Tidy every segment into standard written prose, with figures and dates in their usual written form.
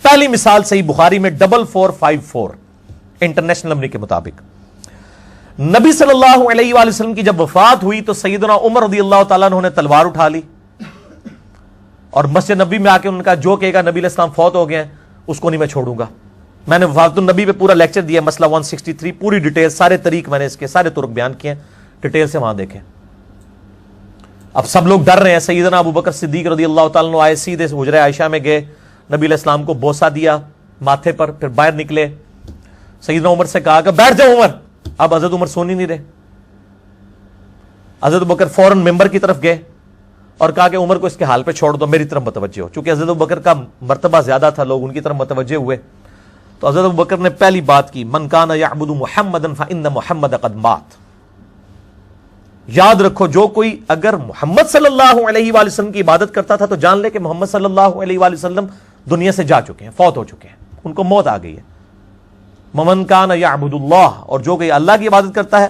پہلی مثال صحیح بخاری میں 4454 انٹرنیشنل نمبر کے مطابق نبی صلی اللہ علیہ وآلہ وسلم کی جب وفات ہوئی تو سیدنا عمر رضی اللہ تعالیٰ عنہ نے تلوار اٹھا لی اور مسجد نبی میں آ کے انہوں نے کہا جو کہے گا نبی علیہ السلام فوت ہو گئے ہیں اس کو نہیں میں چھوڑوں گا. میں نے وفات النبی پہ پورا لیکچر دیا, مسئلہ 163 پوری ڈیٹیل, سارے طریق میں نے اس کے سارے طرق بیان کیے ہیں, ڈیٹیل سے وہاں دیکھیں. اب سب لوگ ڈر رہے ہیں. سیدنا ابو بکر صدیق رضی اللہ تعالیٰ عنہ آئے, سیدھے حجرہ عائشہ میں گئے, نبی علیہ السلام کو بوسہ دیا ماتھے پر, پھر باہر نکلے. سیدنا عمر سے کہا کہ بیٹھ جاؤ عمر. اب حضرت عمر سون ہی نہیں رہے. حضرت بکر فوراً ممبر کی طرف گئے اور کہا کہ عمر کو اس کے حال پہ چھوڑ دو, میری طرف متوجہ ہو. چونکہ حضرت بکر کا مرتبہ زیادہ تھا, لوگ ان کی طرف متوجہ ہوئے. تو حضرت بکر نے پہلی بات کی, من کان یعبد محمدا فإن محمد قد مات. یاد رکھو جو کوئی اگر محمد صلی اللہ علیہ وآلہ وسلم کی عبادت کرتا تھا تو جان لے کہ محمد صلی اللہ علیہ وآلہ وسلم دنیا سے جا چکے ہیں, فوت ہو چکے ہیں, ان کو موت آ گئی ہے. من کان یعبد اللہ, اور جو کوئی اللہ کی عبادت کرتا ہے,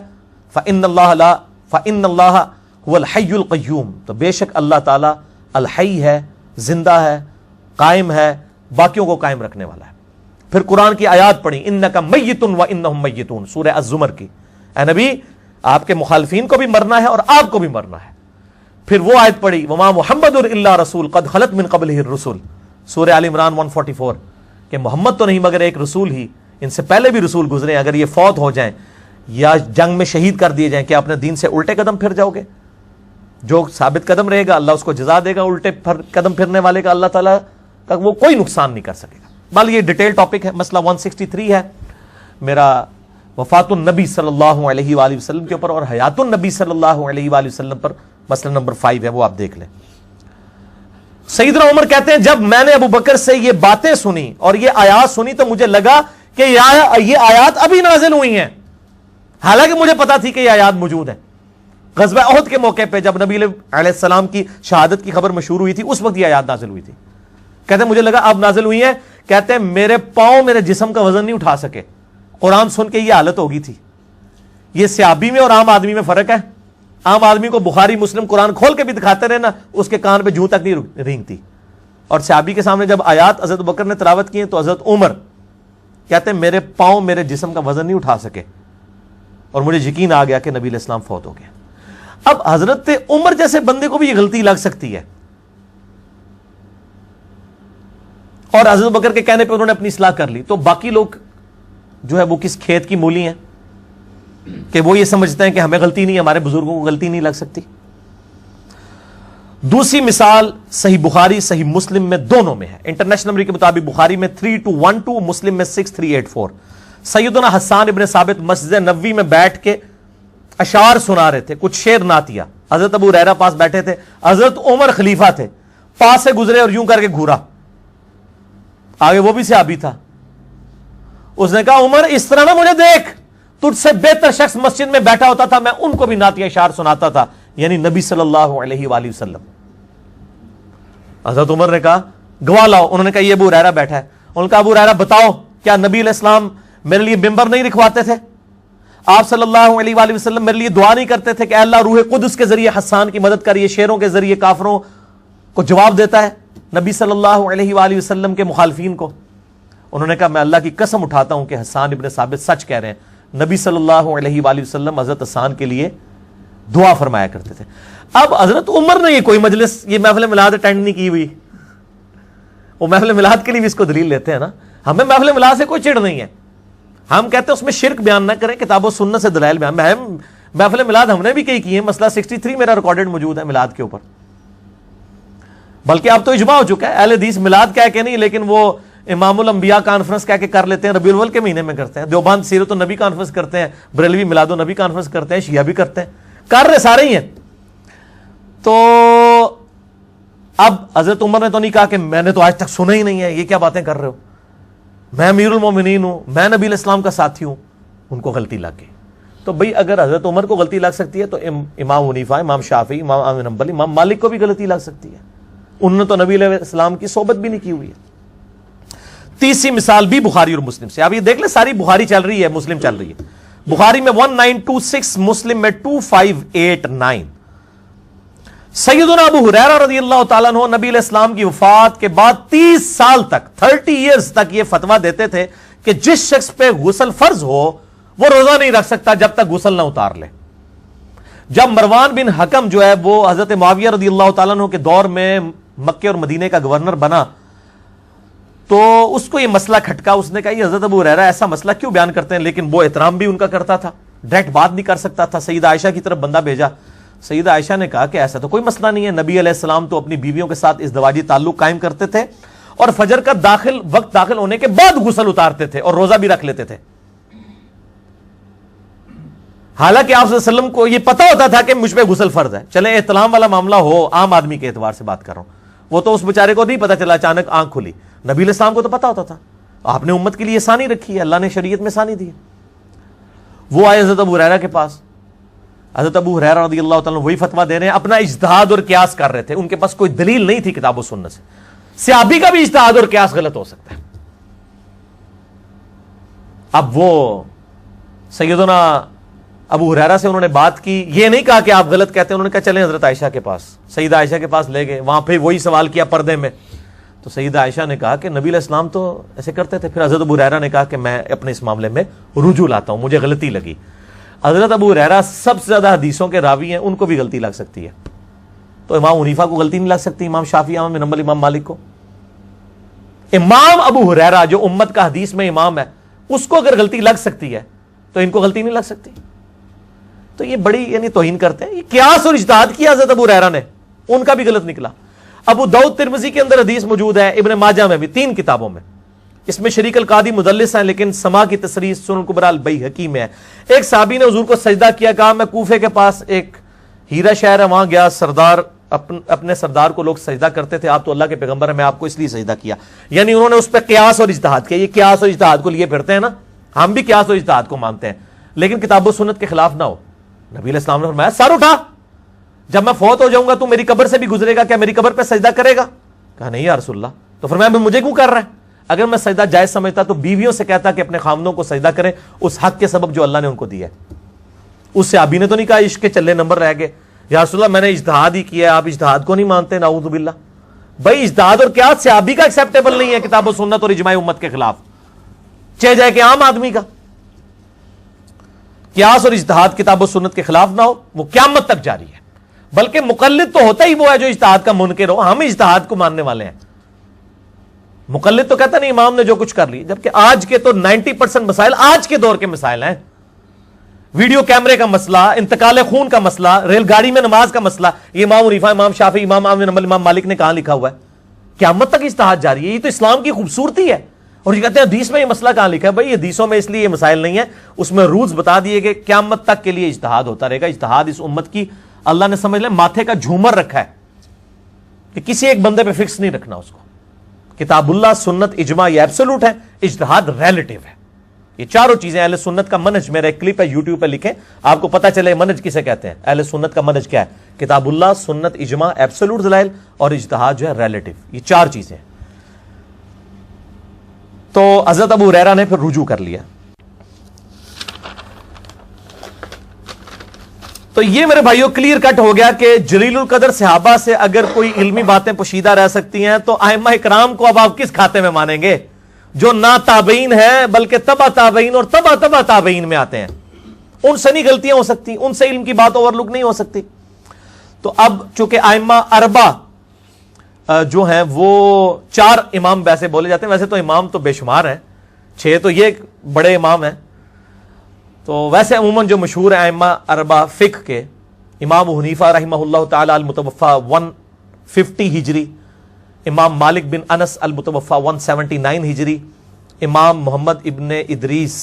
فإن اللہ هو الحی القیوم, تو بے شک اللہ تعالی الحی ہے, زندہ ہے, قائم ہے, باقیوں کو قائم رکھنے والا ہے. پھر قرآن کی آیات پڑھی, انک میت وانہم میتون, سورہ الزمر کی. اے نبی آپ کے مخالفین کو بھی مرنا ہے اور آپ کو بھی مرنا ہے. پھر وہ آیت پڑھی, وما محمد الا رسول قد خلت من قبلہ الرسل, سورہ آل عمران 144, کہ محمد تو نہیں مگر ایک رسول ہی, ان سے پہلے بھی رسول گزرے ہیں, اگر یہ فوت ہو جائیں یا جنگ میں شہید کر دیے جائیں کہ اپنے دین سے الٹے قدم پھر جاؤ گے؟ جو ثابت قدم رہے گا اللہ اس کو جزا دے گا, الٹے قدم پھرنے والے کا اللہ تعالیٰ کا وہ کوئی نقصان نہیں کر سکے گا. بل یہ ڈیٹیل ٹاپک ہے, مسئلہ 163 ہے میرا وفات النبی صلی اللہ علیہ وآلہ وسلم کے اوپر, اور حیات النبی صلی اللہ علیہ وآلہ وسلم پر مسئلہ نمبر 5 ہے, وہ آپ دیکھ لیں. سیدنا عمر کہتے ہیں جب میں نے ابو بکر سے یہ باتیں سنی اور یہ آیات سنی تو مجھے لگا کہ یہ آیات ابھی نازل ہوئی ہیں, حالانکہ مجھے پتا تھی کہ یہ آیات موجود ہیں. غزوہ احد کے موقع پہ جب نبی علیہ السلام کی شہادت کی خبر مشہور ہوئی تھی اس وقت یہ آیات نازل ہوئی تھی. کہتے ہیں مجھے لگا اب نازل ہوئی ہیں, کہتے ہیں میرے پاؤں میرے جسم کا وزن نہیں اٹھا سکے. قرآن سن کے یہ حالت ہو گئی تھی. یہ صحابی میں اور عام آدمی میں فرق ہے. عام آدمی کو بخاری مسلم قرآن کھول کے بھی دکھاتے رہے نا, اس کے کان پہ جوں تک نہیں رینگتی. اور صحابی کے سامنے جب آیات حضرت بکر نے تلاوت کی تو حضرت عمر کہتے ہیں میرے پاؤں میرے جسم کا وزن نہیں اٹھا سکے, اور مجھے یقین آ گیا کہ نبی علیہ السلام فوت ہو گئے. اب حضرت عمر جیسے بندے کو بھی یہ غلطی لگ سکتی ہے, اور حضرت بکر کے کہنے پہ انہوں نے اپنی اصلاح کر لی. تو باقی لوگ جو ہے وہ کس کھیت کی مولی ہیں کہ وہ یہ سمجھتے ہیں کہ ہمیں غلطی نہیں, ہمارے بزرگوں کو غلطی نہیں لگ سکتی. دوسری مثال صحیح بخاری صحیح مسلم میں دونوں میں ہے. انٹرنیشنل نمبر کے مطابق بخاری میں 3212, مسلم میں 6384. سیدنا حسان ابن ثابت مسجد نبوی میں بیٹھ کے اشعار سنا رہے تھے, کچھ شعر نعتیہ. حضرت ابو ہریرہ پاس بیٹھے تھے, حضرت عمر خلیفہ تھے, پاس سے گزرے اور یوں کر کے گھورا. آگے وہ بھی صحابی تھا, اس نے کہا عمر اس طرح نہ مجھے دیکھ, تجھ سے بہتر شخص مسجد میں بیٹھا ہوتا تھا, میں ان کو بھی نعتیہ اشعار سناتا تھا, یعنی نبی صلی اللہ علیہ وآلہ وسلم. حضرت عمر نے کہا گواہ لاؤ. انہوں نے کہا یہ ابو ہریرہ بیٹھا ہے. انہوں نے کہا ابو ہریرہ بتاؤ کیا نبی علیہ السلام میرے لیے ممبر نہیں رکھواتے تھے؟ آپ صلی اللہ علیہ وآلہ وسلم میرے لیے دعا نہیں کرتے تھے کہ اے اللہ روح قدس کے ذریعے حسان کی مدد کریے, شیروں کے ذریعے کافروں کو جواب دیتا ہے نبی صلی اللہ علیہ وآلہ وسلم کے مخالفین کو. انہوں نے کہا میں اللہ کی قسم اٹھاتا ہوں کہ حسان ابن ثابت سچ کہہ رہے ہیں, نبی صلی اللہ علیہ وآلہ وسلم حضرت حسان کے لیے دعا فرمایا کرتے تھے. اب حضرت عمر نے یہ کوئی مجلس, یہ محفل میلاد اٹینڈ نہیں کی ہوئی. وہ محفل میلاد کے لیے بھی اس کو دلیل لیتے ہیں نا, ہمیں محفل میلاد سے کوئی چڑ نہیں ہے. ہم کہتے ہیں اس میں شرک بیان نہ کریں, کتاب و سنت سے دلائل بیان. محفل میلاد ہم نے بھی کئی کی ہیں, مسئلہ 63 میرا ریکارڈڈ موجود ہے میلاد کے اوپر. بلکہ اب تو اجماع ہو چکا ہے, اہل حدیث میلاد کہہ کے نہیں لیکن وہ امام الانبیاء کانفرنس کہہ کے کر لیتے ہیں, ربیع الاول کے مہینے میں کرتے ہیں. دیوبند سیرت النبی کانفرنس کرتے ہیں, بریلوی میلاد النبی کانفرنس کرتے ہیں, شیعہ بھی کرتے ہیں, کر رہے سارے ہی ہیں. تو اب حضرت عمر نے تو نہیں کہا کہ میں نے تو آج تک سنا ہی نہیں ہے, یہ کیا باتیں کر رہے ہو, میں امیر المومنین ہوں, میں نبی علیہ السلام کا ساتھی ہوں. ان کو غلطی لگ گئی. تو بھئی اگر حضرت عمر کو غلطی لگ سکتی ہے تو امام حنیفہ, امام شافعی, امام احمد بن حنبل, امام مالک کو بھی غلطی لگ سکتی ہے. انہوں نے تو نبی علیہ السلام کی صحبت بھی نہیں کی ہوئی ہے. تیسری مثال بھی بخاری اور مسلم سے. اب یہ دیکھ لیں ساری بخاری چل رہی ہے, مسلم چل رہی ہے. بخاری میں 1926, مسلم میں 2589. سیدنا ابو ہریرہ رضی اللہ تعالیٰ عنہ نبی علیہ السلام کی وفات کے بعد 30 سال تک 30 ایئرز تک یہ فتویٰ دیتے تھے کہ جس شخص پہ غسل فرض ہو وہ روزہ نہیں رکھ سکتا جب تک غسل نہ اتار لے. جب مروان بن حکم جو ہے وہ حضرت معاویہ رضی اللہ تعالیٰ عنہ کے دور میں مکے اور مدینے کا گورنر بنا تو اس کو یہ مسئلہ کھٹکا. اس نے کہا یہ حضرت ابو ہریرہ ایسا مسئلہ کیوں بیان کرتے ہیں, لیکن وہ احترام بھی ان کا کرتا تھا, ڈائریکٹ بات نہیں کر سکتا تھا. سیدہ عائشہ کی طرف بندہ بھیجا. سیدہ عائشہ نے کہا کہ ایسا تو کوئی مسئلہ نہیں ہے, نبی علیہ السلام تو اپنی بیویوں کے ساتھ ازدواجی تعلق قائم کرتے تھے اور فجر کا وقت داخل ہونے کے بعد غسل اتارتے تھے اور روزہ بھی رکھ لیتے تھے. حالانکہ آپ صلی اللہ علیہ وسلم کو یہ پتا ہوتا تھا کہ مجھ پہ غسل فرض ہے. چلیں احتلام والا معاملہ ہو, عام آدمی کے اعتبار سے بات کر رہا ہوں, وہ تو اس بیچارے کو نہیں پتا چلا, اچانک آنکھ کھلی. نبی علیہ السلام کو تو پتا ہوتا تھا. آپ نے امت کے لیے آسانی رکھی ہے, اللہ نے شریعت میں آسانی دی ہے. وہ آئے حضرت ابو ہریرہ کے پاس. حضرت ابو ہریرہ رضی اللہ تعالیٰ وہی فتویٰ دے رہے ہیں, اپنا اجتہاد اور قیاس کر رہے تھے. ان کے پاس کوئی دلیل نہیں تھی کتاب و سنت سے. صحابی کا بھی اجتہاد اور قیاس غلط ہو سکتا ہے. اب وہ سیدنا ابو ہریرہ سے انہوں نے بات کی, یہ نہیں کہا کہ آپ غلط کہتے ہیں, انہوں نے کہا چلیں حضرت عائشہ کے پاس. سیدہ عائشہ کے پاس لے گئے, وہاں پہ وہی سوال کیا پردے میں. تو سیدہ عائشہ نے کہا کہ نبی علیہ السلام تو ایسے کرتے تھے. پھر حضرت ابو ہریرہ نے کہا کہ میں اپنے اس معاملے میں رجوع لاتا ہوں, مجھے غلطی لگی. حضرت ابو ہریرہ سب سے زیادہ حدیثوں کے راوی ہیں, ان کو بھی غلطی لگ سکتی ہے. تو امام حنیفہ کو غلطی نہیں لگ سکتی, امام شافعی, امام بن حنبل, امام مالک کو. امام ابو ہریرہ جو امت کا حدیث میں امام ہے, اس کو اگر غلطی لگ سکتی ہے تو ان کو غلطی نہیں لگ سکتی. تو یہ بڑی یعنی توہین کرتے ہیں. یہ قیاس اور اجتہاد کیا حضرت ابو ہریرہ نے, ان کا بھی غلط نکلا. ابو داؤد ترمذی کے اندر حدیث موجود ہے, ابن ماجہ میں بھی, 3 کتابوں میں. اس میں شریک القادی مدلس ہیں, لیکن سما کی تصریح سنن کبریٰ البیہقی میں ہے. ایک صحابی نے حضور کو سجدہ کیا, کہا میں کوفے کے پاس ایک ہیرا شہر ہے وہاں گیا, سردار اپنے سردار کو لوگ سجدہ کرتے تھے, آپ تو اللہ کے پیغمبر ہیں, میں آپ کو اس لیے سجدہ کیا. یعنی انہوں نے اس پہ قیاس اور اجتہاد کیا. یہ قیاس اور اجتہاد کو لیے پھرتے ہیں نا, ہم بھی قیاس اور اجتہاد کو مانتے ہیں, لیکن کتاب و سنت کے خلاف نہ ہو. نبی علیہ السلام نے فرمایا سر اٹھا, جب میں فوت ہو جاؤں گا تو میری قبر سے بھی گزرے گا, کیا میری قبر پہ سجدہ کرے گا؟ کہا نہیں یا رسول اللہ. تو فرمایا مجھے کیوں کر رہا ہے؟ اگر میں سجدہ جائز سمجھتا تو بیویوں سے کہتا کہ اپنے خامدوں کو سجدہ کریں اس حق کے سبب جو اللہ نے ان کو دیا ہے. اس صحابی نے تو نہیں کہا عشق کے چلے نمبر رہ گئے, یا رسول اللہ میں نے اجتہاد ہی کیا, آپ اجتہاد کو نہیں مانتے, نعوذ باللہ. بھائی اجتہاد اور قیاس صحابی کا ایکسیپٹیبل نہیں ہے کتاب و سنت اور اجماع امت کے خلاف, چاہے جائے کہ عام آدمی کا. قیاس اور اجتہاد کتاب و سنت کے خلاف نہ ہو, وہ قیامت تک جاری ہے. بلکہ مقلد تو ہوتا ہی وہ ہے جو اجتہاد کا منکر ہو, ہم اجتہاد کو ماننے والے ہیں. مقلد تو کہتا نہیں امام نے جو کچھ کر لی, جبکہ آج کے تو 90% مسائل آج کے دور کے مسائل ہیں. ویڈیو کیمرے کا مسئلہ, انتقال خون کا مسئلہ, ریل گاڑی میں نماز کا مسئلہ, یہ امام حنیفہ, امام شافعی, امام احمد بن حنبل, امام مالک نے کہاں لکھا ہوا ہے؟ قیامت تک اجتہاد جاری ہے. یہ تو اسلام کی خوبصورتی ہے. اور یہ کہتے ہیں حدیث میں یہ مسئلہ کہاں لکھا ہے؟ بھائی حدیثوں میں اس لیے یہ مسائل نہیں ہے, اس میں رولز بتا دیے کہ قیامت تک کے لیے اجتہاد ہوتا رہے گا. اجتہاد اس امت کی اللہ نے سمجھ لیں ماتھے کا جھومر رکھا ہے کہ کسی ایک بندے پہ فکس نہیں رکھنا اس کو. کتاب اللہ, سنت, اجماع یہ ایبسولوٹ ہے, اجتہاد ریلیٹیو ہے. یہ چاروں چیزیں اہل سنت کا منہج, میرا ایک کلپ ہے یوٹیوب پہ, لکھیں آپ کو پتا چلے منہج کسے کہتے ہیں. اہل سنت کا منہج کیا ہے؟ کتاب اللہ, سنت, اجماع, ایبسولوٹ دلائل اور اجتہاد جو ہے ریلیٹیو. یہ 4 چیزیں. تو حضرت ابو ہریرہ نے پھر رجوع کر لیا. تو یہ میرے بھائیوں کلیئر کٹ ہو گیا کہ جلیل القدر صحابہ سے اگر کوئی علمی باتیں پوشیدہ رہ سکتی ہیں تو ائمہ اکرام کو اب آپ کس کھاتے میں مانیں گے جو نہ تابعین ہیں بلکہ تبع تابعین اور تبع تابعین میں آتے ہیں. ان سے نہیں غلطیاں ہو سکتی, ان سے علم کی بات اوور لک نہیں ہو سکتی. تو اب چونکہ ائمہ اربعہ جو ہیں وہ 4 امام ویسے بولے جاتے ہیں, ویسے تو امام تو بے شمار ہیں, 6 تو یہ بڑے امام ہیں. تو ویسے عموماً جو مشہور ہیں ائمہ اربعہ فقہ کے, امام ابو حنیفہ رحمہ اللہ تعالی المتوفی 150 ہجری, امام مالک بن انس المتوفی 179 ہجری, امام محمد ابن ادریس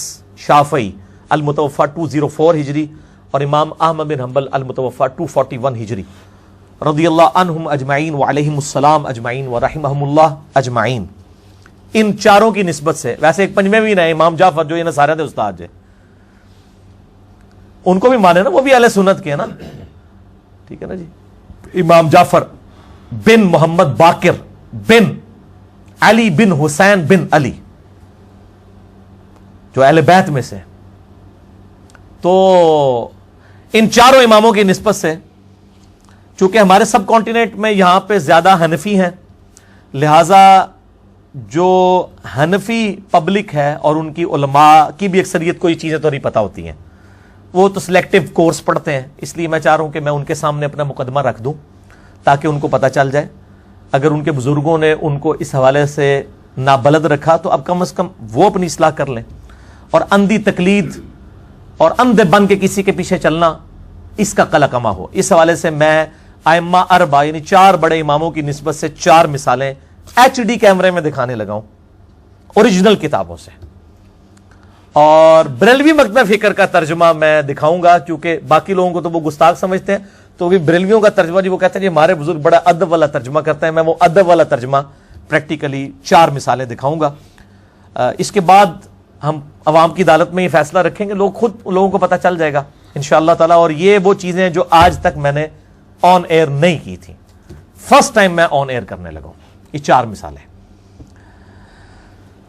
شافعی المتوفی 204 ہجری اور امام احمد بن حنبل المتوفی 241 ہجری رضی اللہ عنہم اجمعین وعلیہم السلام اجمعین ورحمہم اللہ اجمعین. ان چاروں کی نسبت سے ویسے ایک پنجویں بھی نہ امام جعفر جو یہ نصاریہ دے استاد جو ان کو بھی مانے نا, وہ بھی اہل سنت کے ہیں نا, ٹھیک ہے نا جی. امام جعفر بن محمد باقر بن علی بن حسین بن علی جو اہل بیت میں سے. تو ان چاروں اماموں کی نسبت سے چونکہ ہمارے سب کانٹیننٹ میں یہاں پہ زیادہ حنفی ہیں، لہذا جو حنفی پبلک ہے اور ان کی علماء کی بھی اکثریت کو یہ چیزیں تو نہیں پتہ ہوتی ہیں، وہ تو سلیکٹیو کورس پڑھتے ہیں، اس لیے میں چاہ رہا ہوں کہ میں ان کے سامنے اپنا مقدمہ رکھ دوں تاکہ ان کو پتہ چل جائے. اگر ان کے بزرگوں نے ان کو اس حوالے سے نابلد رکھا تو اب کم از کم وہ اپنی اصلاح کر لیں، اور اندھی تقلید اور اندھے بن کے کسی کے پیچھے چلنا اس کا قلع کما ہو. اس حوالے سے میں ائمہ اربعہ یعنی 4 بڑے اماموں کی نسبت سے 4 مثالیں ایچ ڈی کیمرے میں دکھانے لگا ہوں اوریجنل کتابوں سے. اور بریلوی مکتبہ فکر کا ترجمہ میں دکھاؤں گا، کیونکہ باقی لوگوں کو تو وہ گستاخ سمجھتے ہیں، تو بھی بریلویوں کا ترجمہ جی وہ کہتے ہیں جی ہمارے بزرگ بڑا ادب والا ترجمہ کرتے ہیں. میں وہ ادب والا ترجمہ پریکٹیکلی 4 مثالیں دکھاؤں گا. اس کے بعد ہم عوام کی عدالت میں یہ فیصلہ رکھیں گے، لوگوں کو پتہ چل جائے گا انشاءاللہ تعالی. اور یہ وہ چیزیں جو آج تک میں نے آن ایئر نہیں کی تھی، فرسٹ ٹائم میں آن ایئر کرنے لگا ہوں. یہ 4 مثالیں.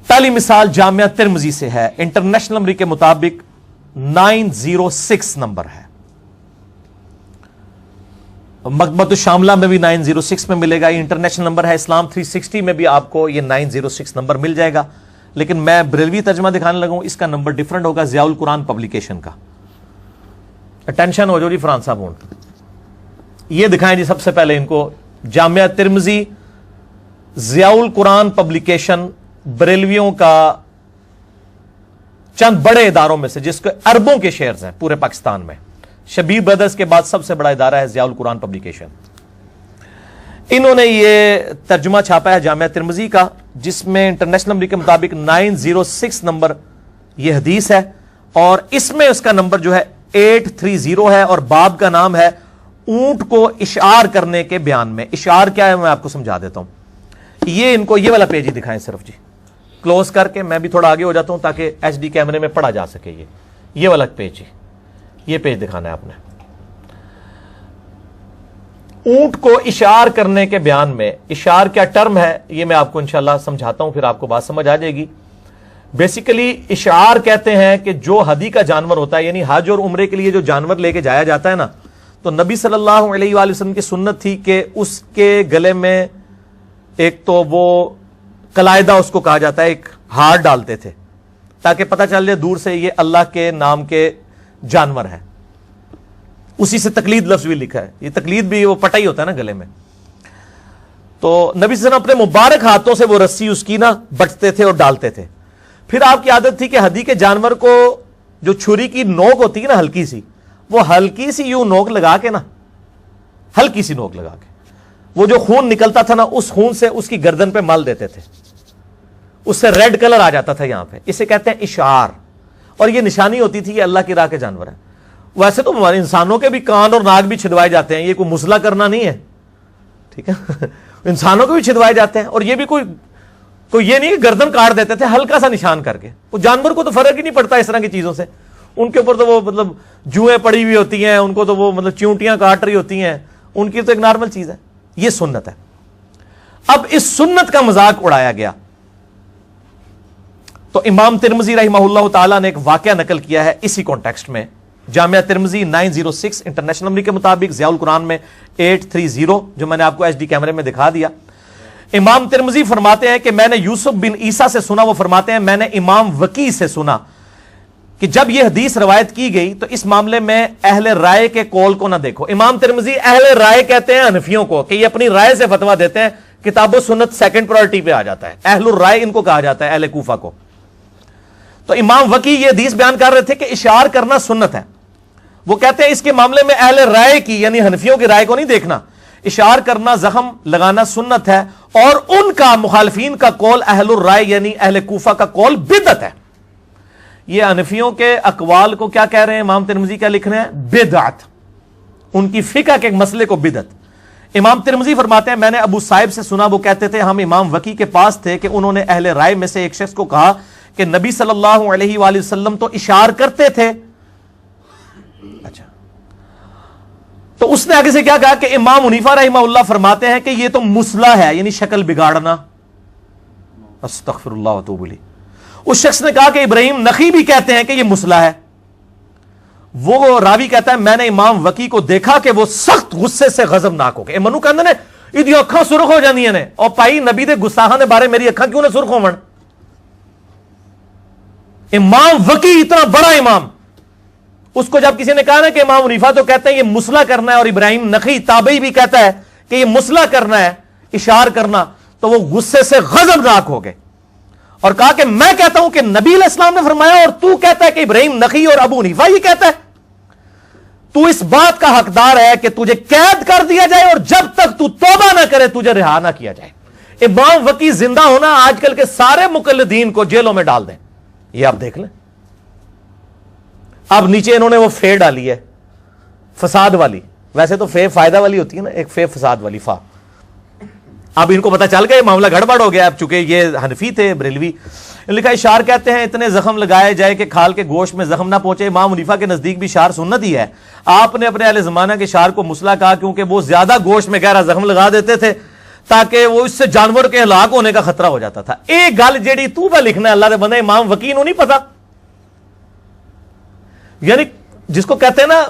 پہلی مثال جامعہ ترمذی سے ہے، انٹرنیشنل نمبر کے مطابق 906 نمبر ہے. مکتبۃ الشاملہ میں بھی 906 میں ملے گا. یہ انٹرنیشنل نمبر ہے. اسلام 360 میں بھی آپ کو یہ 906 نمبر مل جائے گا. لیکن میں بریلوی ترجمہ دکھانے لگا ہوں، اس کا نمبر ڈیفرنٹ ہوگا، ضیاء القرآن پبلیکیشن کا. اٹینشن ہو جو جی فرحان صاحب. یہ دکھائیں جی سب سے پہلے ان کو جامعہ ترمذی ضیاء القرآن پبلیکیشن، بریلویوں کا چند بڑے اداروں میں سے، جس کے اربوں کے شیئرز ہیں پورے پاکستان میں. شبیر بردرز کے بعد سب سے بڑا ادارہ ہے ضیاء القرآن پبلیکیشن. انہوں نے یہ ترجمہ چھاپا ہے جامعہ ترمذی کا، جس میں انٹرنیشنل نمبر کے مطابق 906 نمبر یہ حدیث ہے، اور اس میں اس کا نمبر جو ہے 830 ہے، اور باب کا نام ہے اونٹ کو اشعار کرنے کے بیان میں. اشعار کیا ہے میں آپ کو سمجھا دیتا ہوں. یہ ان کو یہ والا پیج ہی دکھائیں صرف جی، کلوز کر کے. میں بھی تھوڑا آگے ہو جاتا ہوں تاکہ ایچ ڈی کیمرے میں پڑھا جا سکے. یہ والا پیج جی، یہ پیج دکھانا ہے آپ نے. اونٹ کو اشعار کرنے کے بیان میں. اشعار کیا ٹرم ہے یہ میں آپ کو انشاءاللہ سمجھاتا ہوں، پھر آپ کو بات سمجھ آ جائے گی. بیسیکلی اشعار کہتے ہیں کہ جو ہدی کا جانور ہوتا ہے، یعنی حج اور عمرے کے لیے جو جانور لے کے جایا جاتا ہے نا، تو نبی صلی اللہ علیہ وآلہ وسلم کی سنت تھی کہ اس کے گلے میں ایک تو وہ قلائدہ اس کو کہا جاتا ہے، ایک ہار ڈالتے تھے تاکہ پتہ چل جائے دور سے یہ اللہ کے نام کے جانور ہے. اسی سے تقلید لفظ بھی لکھا ہے. یہ تقلید بھی وہ پٹا ہی ہوتا ہے نا گلے میں. تو نبی صلی اللہ علیہ وسلم اپنے مبارک ہاتھوں سے وہ رسی اس کی نا بٹتے تھے اور ڈالتے تھے. پھر آپ کی عادت تھی کہ ہدی کے جانور کو جو چھری کی نوک ہوتی ہے نا ہلکی سی، وہ ہلکی سی یوں نوک لگا کے نا، ہلکی سی نوک لگا کے وہ جو خون نکلتا تھا نا، اس خون سے اس کی گردن پہ مل دیتے تھے. اس سے ریڈ کلر آ جاتا تھا یہاں پہ. اسے کہتے ہیں اشعار، اور یہ نشانی ہوتی تھی کہ اللہ کی راہ کے جانور ہے. ویسے تو ہمارے انسانوں کے بھی کان اور ناک بھی چھدوائے جاتے ہیں، یہ کوئی مسئلہ کرنا نہیں ہے، ٹھیک ہے. انسانوں کے بھی چھدوائے جاتے ہیں، اور یہ بھی کوئی یہ نہیں کہ گردن کاٹ دیتے تھے ہلکا سا نشان کر کے. وہ جانور کو تو فرق ہی نہیں پڑتا اس طرح کی چیزوں سے. ان کے اوپر تو وہ مطلب جوئیں پڑی ہوئی ہوتی ہیں، ان کو تو وہ مطلب چیونٹیاں کاٹ رہی ہوتی ہیں، ان کی تو ایک نارمل چیز ہے. یہ سنت ہے. اب اس سنت کا مذاق اڑایا گیا تو امام ترمذی رحمہ اللہ تعالی نے ایک واقعہ نقل کیا ہے اسی کانٹیکسٹ میں. جامعہ ترمذی 906 انٹرنیشنل نمبر کے مطابق، ضیاء القرآن میں 830 جو میں نے آپ کو ایچ ڈی کیمرے میں دکھا دیا. امام ترمذی فرماتے ہیں کہ میں نے یوسف بن عیسیٰ سے سنا، وہ فرماتے ہیں میں نے امام وکی سے سنا کہ جب یہ حدیث روایت کی گئی تو اس معاملے میں اہل رائے کے قول کو نہ دیکھو. امام ترمذی اہل رائے کہتے ہیں حنفیوں کو، کہ یہ اپنی رائے سے فتویٰ دیتے ہیں. کتاب و سنت سیکنڈ پرائرٹی پہ آ جاتا ہے. اہل الرائے ان کو کہا جاتا ہے، اہل کوفہ کو. تو امام وکی یہ حدیث بیان کر رہے تھے کہ اشعار کرنا سنت ہے. وہ کہتے ہیں اس کے معاملے میں اہل رائے کی یعنی حنفیوں کی رائے کو نہیں دیکھنا. اشعار کرنا، زخم لگانا سنت ہے، اور ان کا مخالفین کا قول اہل الرائے یعنی اہل کوفہ کا قول بدعت ہے. یہ حنفیوں کے اقوال کو کیا کہہ رہے ہیں امام ترمذی کیا لکھ رہے ہیں؟ بدعت. ان کی فقہ کے ایک مسئلے کو بدعت. امام ترمذی فرماتے ہیں میں نے ابو صائب سے سنا، وہ کہتے تھے ہم امام وکی کے پاس تھے کہ انہوں نے اہل رائے میں سے ایک شخص کو کہا کہ نبی صلی اللہ علیہ وآلہ وسلم تو اشعار کرتے تھے. اچھا، تو اس نے آگے سے کیا کہا کہ امام حنیفہ رحمہ اللہ فرماتے ہیں کہ یہ تو مسلح ہے، یعنی شکل بگاڑنا. استغفر اللہ واتوب الیہ. اس شخص نے کہا کہ ابراہیم نخعی بھی کہتے ہیں کہ یہ مسلح ہے. وہ راوی کہتا ہے میں نے امام وکی کو دیکھا کہ وہ سخت غصے سے غضبناک ہو گئے. منو کہندے نے ایدی اکھاں سرخ ہو جاندیاں نے, اور پائی نبی دے گستاخاں دے بارے میری اکھاں کیوں نہ سرخ ہون؟ امام وکی اتنا بڑا امام, اس کو جب کسی نے کہا نا کہ امام حنیفہ تو کہتے ہیں یہ مسلح کرنا ہے, اور ابراہیم نخعی تابعی بھی کہتا ہے کہ یہ مسلح کرنا ہے, اشار کرنا, تو وہ غصے سے غضبناک ہو گئے اور کہا کہ میں کہتا ہوں کہ نبی علیہ السلام نے فرمایا, اور تو کہتا ہے کہ ابراہیم نخعی اور ابو حنیفہ یہ کہتا ہے. تو اس بات کا حقدار ہے کہ تجھے قید کر دیا جائے, اور جب تک تو توبہ نہ کرے تجھے رہا نہ کیا جائے. امام وکی زندہ ہونا آج کل کے سارے مقلدین کو جیلوں میں ڈال دیں. یہ آپ دیکھ لیں. اب نیچے انہوں نے وہ فے ڈالی ہے, فساد والی. ویسے تو فے فائدہ والی ہوتی ہے نا, ایک فے فساد والی فا. اب ان کو پتا چل گیا معاملہ گڑبڑ ہو گیا. اب چونکہ یہ حنفی تھے بریلوی, لکھا اشار کہتے ہیں اتنے زخم لگائے جائے کہ کھال کے گوشت میں زخم نہ پہنچے. امام حنیفہ کے نزدیک بھی اشار سنت ہی ہے. آپ نے اپنے اہل زمانہ کے اشار کو مسلح کہا کیونکہ وہ زیادہ گوشت میں گہرا زخم لگا دیتے تھے تاکہ وہ اس سے جانور کے ہلاک ہونے کا خطرہ ہو جاتا تھا. ایک گل جیڑی تو پہ لکھنا ہے اللہ دے بندے, امام وکی نو نہیں پتا. یعنی جس کو کہتے ہیں نا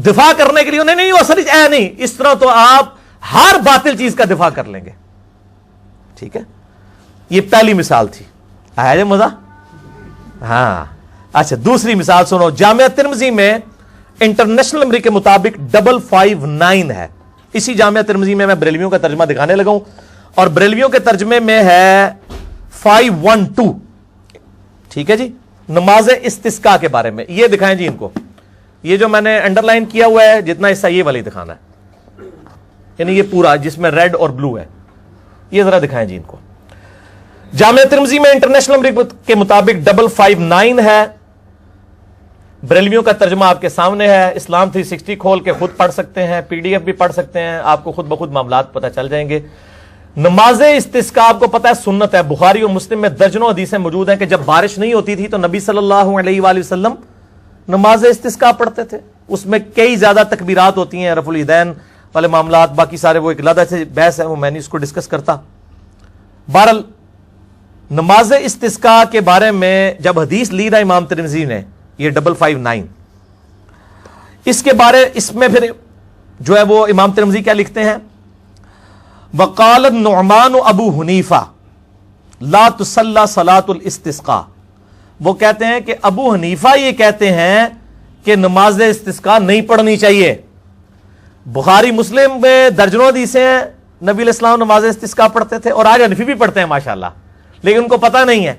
دفاع کرنے کے لیے, نہیں وہ اصل اے نہیں, اس طرح تو آپ ہر باطل چیز کا دفاع کر لیں گے. ٹھیک ہے, یہ پہلی مثال تھی. آیا جے مزہ؟ ہاں اچھا, دوسری مثال سنو. جامعہ ترمذی میں انٹرنیشنل نمبر کے مطابق 559 ہے. اسی جامعہ ترمذی میں بریلویوں کا ترجمہ دکھانے لگا ہوں, اور بریلویوں کے ترجمے میں ہے 512. ٹھیک ہے جی, نماز استسقاء کے بارے میں. یہ دکھائیں جی ان کو, یہ جو میں نے انڈر لائن کیا ہوا ہے جتنا حصہ یہ والی دکھانا ہے, یعنی یہ پورا جس میں ریڈ اور بلو ہے, یہ ذرا دکھائیں جی ان کو. جامعہ ترمذی میں انٹرنیشنل نمبر کے مطابق 559 ہے. بریلویوں کا ترجمہ آپ کے سامنے ہے. اسلام 360 کھول کے خود پڑھ سکتے ہیں, پی ڈی ایف بھی پڑھ سکتے ہیں, آپ کو خود بخود معاملات پتہ چل جائیں گے. نماز استسقاء آپ کو پتہ ہے سنت ہے. بخاری اور مسلم میں درجنوں حدیثیں موجود ہیں کہ جب بارش نہیں ہوتی تھی تو نبی صلی اللہ علیہ وآلہ وسلم نماز استسقاء پڑھتے تھے. اس میں کئی زیادہ تکبیرات ہوتی ہیں, رفع الیدین والے معاملات, باقی سارے وہ ایک علیحدہ سے بحث ہے, وہ میں نہیں اس کو ڈسکس کرتا. بہرحال نماز استسقاء کے بارے میں جب حدیث لی نا امام ترمذی نے, یہ 559, اس کے بارے اس میں پھر جو ہے وہ امام ترمذی کیا لکھتے ہیں, وقال النعمان ابو حنیفہ لا تصلی صلاۃ الاستسقاء. وہ کہتے ہیں کہ ابو حنیفہ یہ کہتے ہیں کہ نماز استسقاء نہیں پڑھنی چاہیے. بخاری مسلم میں درجنوں حدیثیں ہیں نبی علیہ السلام نماز استسقاء پڑھتے تھے, اور آج حنفی بھی پڑھتے ہیں ماشاءاللہ, لیکن ان کو پتہ نہیں ہے.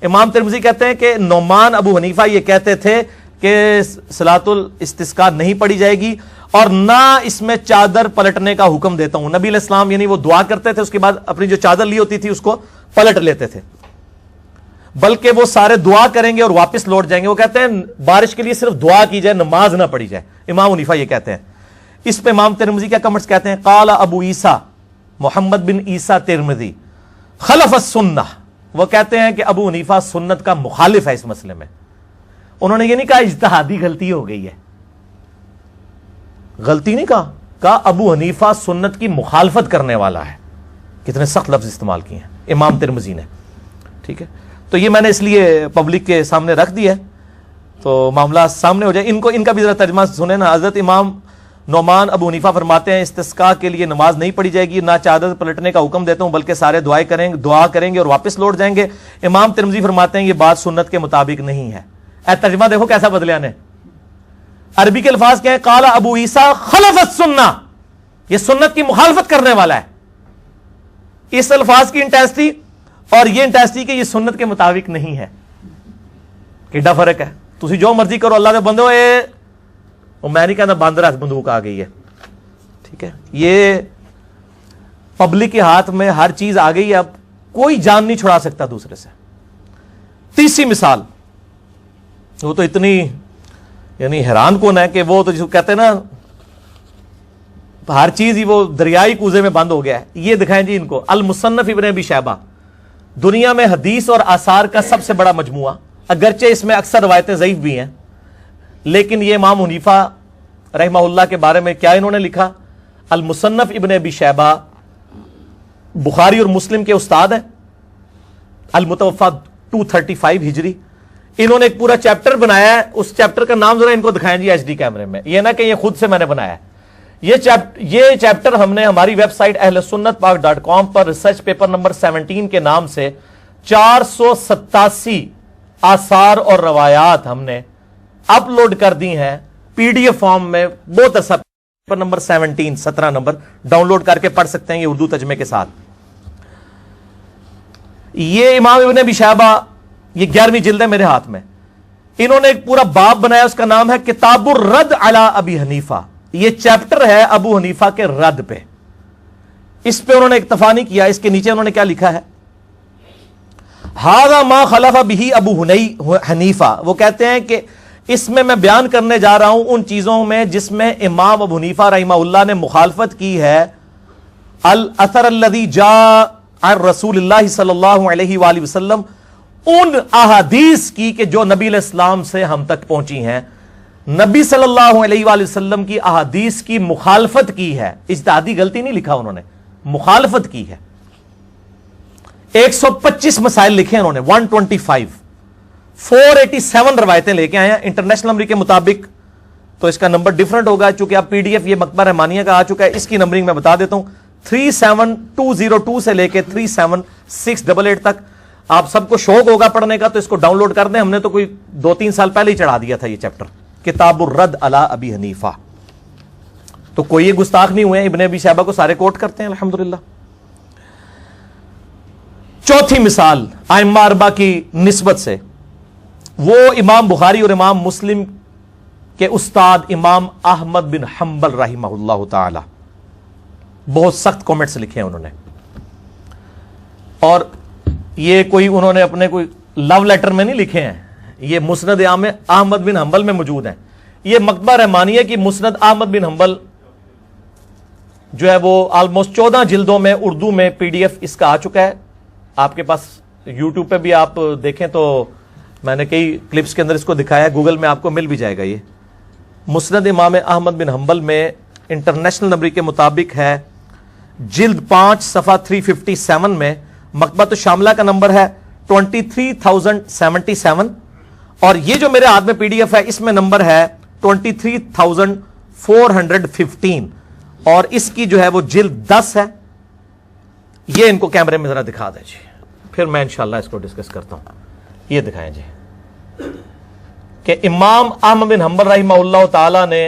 امام ترمذی کہتے ہیں کہ نعمان ابو حنیفہ یہ کہتے تھے کہ صلاۃ الاستسقاء نہیں پڑھی جائے گی, اور نہ اس میں چادر پلٹنے کا حکم دیتا ہوں. نبی علیہ السلام یعنی وہ دعا کرتے تھے, اس کے بعد اپنی جو چادر لی ہوتی تھی اس کو پلٹ لیتے تھے, بلکہ وہ سارے دعا کریں گے اور واپس لوٹ جائیں گے. وہ کہتے ہیں بارش کے لیے صرف دعا کی جائے, نماز نہ پڑھی جائے. امام حنیفہ یہ کہتے ہیں. اس پہ امام ترمذی کیا کمنٹس کہتے ہیں, قال ابو عیسیٰ محمد بن عیسیٰ ترمذی خلف السنہ. وہ کہتے ہیں کہ ابو حنیفہ سنت کا مخالف ہے اس مسئلے میں. انہوں نے یہ نہیں کہا اجتہادی غلطی ہو گئی ہے, غلطی نہیں کہا ابو حنیفہ سنت کی مخالفت کرنے والا ہے. کتنے سخت لفظ استعمال کیے ہیں امام ترمذی نے. ٹھیک ہے, تو یہ میں نے اس لیے پبلک کے سامنے رکھ دیا ہے تو معاملہ سامنے ہو جائے. ان کا بھی ذرا ترجمہ سنیں نا. حضرت امام نعمان ابو حنیفہ فرماتے ہیں استسقاء کے لیے نماز نہیں پڑھی جائے گی, نہ چادر پلٹنے کا حکم دیتا ہوں, بلکہ سارے دعا کریں گے اور واپس لوٹ جائیں گے. امام ترمذی فرماتے ہیں یہ بات سنت کے مطابق نہیں ہے. اے ترجمہ دیکھو کیسا بدلیا نے. عربی کے الفاظ کیا ہے, قال ابو عیسیٰ خلف السنہ, یہ سنت کی مخالفت کرنے والا ہے. اس الفاظ کی انٹینسٹی اور یہ انٹینسٹی کہ یہ سنت کے مطابق نہیں ہے, کیڈا فرق ہے. تسی جو مرضی کرو, اللہ دے بندو, میں نہیں کہنا باندر ہاتھ بندوق آ گئی ہے. ٹھیک ہے, یہ پبلک کے ہاتھ میں ہر چیز آ گئی ہے, اب کوئی جان نہیں چھڑا سکتا دوسرے سے. تیسری مثال, وہ تو اتنی یعنی حیران کون ہے کہ وہ تو جس کو کہتے ہیں نا ہر چیز ہی وہ دریائی کوزے میں بند ہو گیا ہے. یہ دکھائیں جی ان کو, المصنف ابن ابی شیبہ, دنیا میں حدیث اور آثار کا سب سے بڑا مجموعہ, اگرچہ اس میں اکثر روایتیں ضعیف بھی ہیں, لیکن یہ امام حنیفہ رحمہ اللہ کے بارے میں کیا انہوں نے لکھا. المصنف ابن ابی شیبہ بخاری اور مسلم کے استاد ہیں, المتوفا 235 ہجری. انہوں نے ایک پورا چیپٹر بنایا ہے, اس چیپٹر کا نام ذرا ان کو دکھائیں جی ایچ ڈی کیمرے میں, یہ نہ کہ یہ خود سے میں نے بنایا ہے. یہ چیپٹر ہم نے ہماری ویب سائٹ ahlsunnatpak.com پر ریسرچ پیپر نمبر 17 کے نام سے 487 آثار اور روایات ہم نے اپلوڈ کر دی ہیں پی ڈی ایف فارم میں. بہت اچھا paper number 17 number download کر کے پڑھ سکتے ہیں یہ اردو ترجمے کے ساتھ. یہ امام ابن ابی شیبہ, یہ 11ویں جلد ہے میرے ہاتھ میں. انہوں نے ایک پورا باب بنایا, اس کا نام ہے کتاب الرد علی ابی حنیفہ. یہ چیپٹر ہے ابو حنیفہ کے رد پہ. اس پہ انہوں نے اکتفا نہیں کیا, اس کے نیچے انہوں نے کیا لکھا ہے, ھذا ما خلف به ابو حنیفہ. وہ کہتے ہیں کہ اس میں بیان کرنے جا رہا ہوں ان چیزوں میں جس میں امام ابو حنیفہ رحمہ اللہ نے مخالفت کی ہے. الاثر الذی جاء عن رسول اللہ صلی اللہ علیہ وآلہ وسلم, ان احادیث کی کہ جو نبی علیہ السلام سے ہم تک پہنچی ہیں. نبی صلی اللہ علیہ وآلہ وسلم کی احادیث کی مخالفت کی ہے. اجتہادی غلطی نہیں لکھا انہوں نے, مخالفت کی ہے. 125 مسائل لکھے انہوں نے, 125 487 روایتیں لے کے آئے ہیں انٹرنیشنل نمبر کے مطابق. تو اس کا نمبر ڈیفرنٹ ہوگا چونکہ اب پی ڈی ایف یہ مکتبہ رحمانیہ کا آ چکا ہے. اس کی نمبرنگ میں بتا دیتا ہوں, 37202 سے لے کے 37688 تک. آپ سب کو شوق ہوگا پڑھنے کا تو اس کو ڈاؤن لوڈ کر دیں. ہم نے تو کوئی 2-3 سال پہلے ہی چڑھا دیا تھا یہ چیپٹر کتاب الرد علی ابی حنیفہ. تو کوئی یہ گستاخ نہیں ہوئے, ابن ابی شیبہ کو سارے کوٹ کرتے ہیں الحمدللہ. چوتھی مثال ائمہ اربعہ کی نسبت سے, وہ امام بخاری اور امام مسلم کے استاد امام احمد بن حنبل رحمہ اللہ تعالی. بہت سخت کامنٹس لکھے ہیں انہوں نے, اور یہ کوئی انہوں نے اپنے کوئی لو لیٹر میں نہیں لکھے ہیں, یہ مسند احمد بن حنبل میں موجود ہیں. یہ مکتبہ رحمانیہ کی مسند احمد بن حنبل جو ہے وہ آلموسٹ 14 جلدوں میں اردو میں پی ڈی ایف اس کا آ چکا ہے. آپ کے پاس یوٹیوب پہ بھی آپ دیکھیں تو میں نے کئی کلپس کے اندر اس کو دکھایا ہے, گوگل میں آپ کو مل بھی جائے گا. یہ مسند امام احمد بن حنبل میں انٹرنیشنل نمبر کے مطابق ہے, جلد 5 صفحہ 357 میں. مکتبۃ الشاملہ کا نمبر ہے 23077, اور یہ جو میرے ہاتھ میں پی ڈی ایف ہے اس میں نمبر ہے 23415, اور اس کی جو ہے وہ جلد 10 ہے. یہ ان کو کیمرے میں ذرا دکھا دیں جی, پھر میں انشاءاللہ اس کو ڈسکس کرتا ہوں. یہ دکھائیں جی کہ امام احمد بن حنبل رحمہ اللہ تعالی نے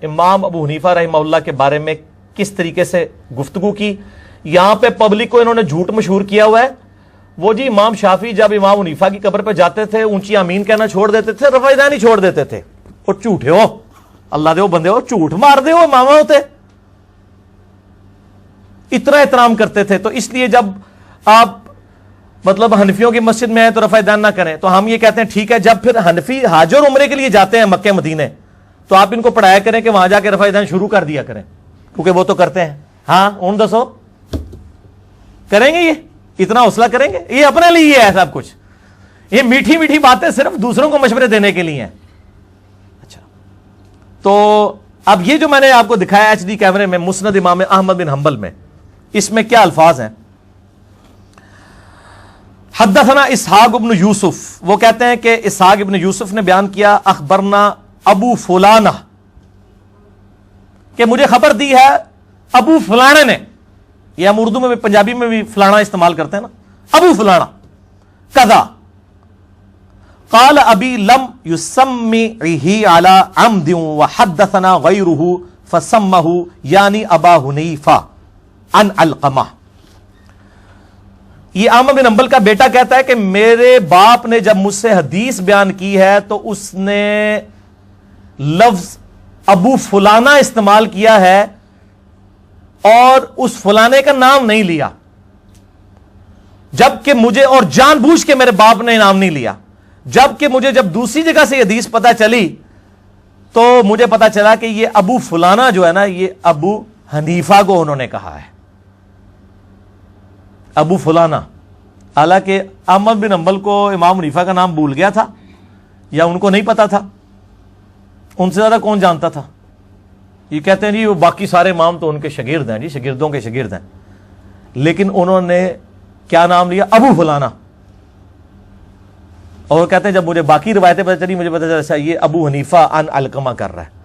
امام ابو حنیفہ رحمہ اللہ کے بارے میں کس طریقے سے گفتگو کی. یہاں پہ پبلک کو انہوں نے جھوٹ مشہور کیا ہوا ہے. وہ جی امام شافعی جب امام حنیفہ کی قبر پہ جاتے تھے اونچی آمین کہنا چھوڑ دیتے تھے, رفع دانی چھوڑ دیتے تھے. اور جھوٹے ہو, اللہ دے ہو بندے ہو, جھوٹ مار دے ہو, ماما ہوتے اتنا احترام کرتے تھے. تو اس لیے جب آپ مطلب حنفیوں کی مسجد میں آئے تو رفع دان نہ کریں, تو ہم یہ کہتے ہیں ٹھیک ہے جب پھر حنفی حج اور عمرے کے لیے جاتے ہیں مکہ مدینے تو آپ ان کو پڑھایا کریں کہ وہاں جا کے رفع دان شروع کر دیا کریں, کیونکہ وہ تو کرتے ہیں. ہاں ان دسو کریں گے, یہ اتنا حوصلہ کریں گے؟ یہ اپنے لیے ہے سب کچھ, یہ میٹھی میٹھی باتیں صرف دوسروں کو مشورے دینے کے لیے ہیں. اچھا, تو اب یہ جو میں نے آپ کو دکھایا ایچ ڈی کیمرے میں مسند امام احمد بن حنبل میں, اس میں کیا الفاظ ہیں. حدثنا اسحاق ابن یوسف, وہ کہتے ہیں کہ اسحاق ابن یوسف نے بیان کیا اخبرنا ابو فلانہ, کہ مجھے خبر دی ہے ابو فلانے نے. یہ ہم اردو میں بھی پنجابی میں بھی فلانا استعمال کرتے ہیں نا, ابو فلانا کذا قال ابی لم یسمعہ علی عمد وحدثنا غیرہ فسمہ یعنی ابا حنیفہ عن علقمہ. یہ احمد بن حنبل کا بیٹا کہتا ہے کہ میرے باپ نے جب مجھ سے حدیث بیان کی ہے تو اس نے لفظ ابو فلانا استعمال کیا ہے اور اس فلانے کا نام نہیں لیا, جبکہ مجھے, اور جان بوجھ کے میرے باپ نے نام نہیں لیا, جبکہ مجھے جب دوسری جگہ سے یہ حدیث پتا چلی تو مجھے پتا چلا کہ یہ ابو فلانا جو ہے نا یہ ابو حنیفہ کو انہوں نے کہا ہے, ابو فلانا. حالانکہ احمد بن حنبل کو امام حنیفہ کا نام بھول گیا تھا یا ان کو نہیں پتا تھا, ان سے زیادہ کون جانتا تھا. یہ کہتے ہیں جی وہ باقی سارے امام تو ان کے شاگرد ہیں, جی شاگردوں کے شاگرد ہیں, لیکن انہوں نے کیا نام لیا, ابو فلانا. اور وہ کہتے ہیں جب مجھے باقی روایتیں پتہ چلی مجھے پتہ چلا اچھا یہ ابو حنیفہ ان علقمہ کر رہا ہے.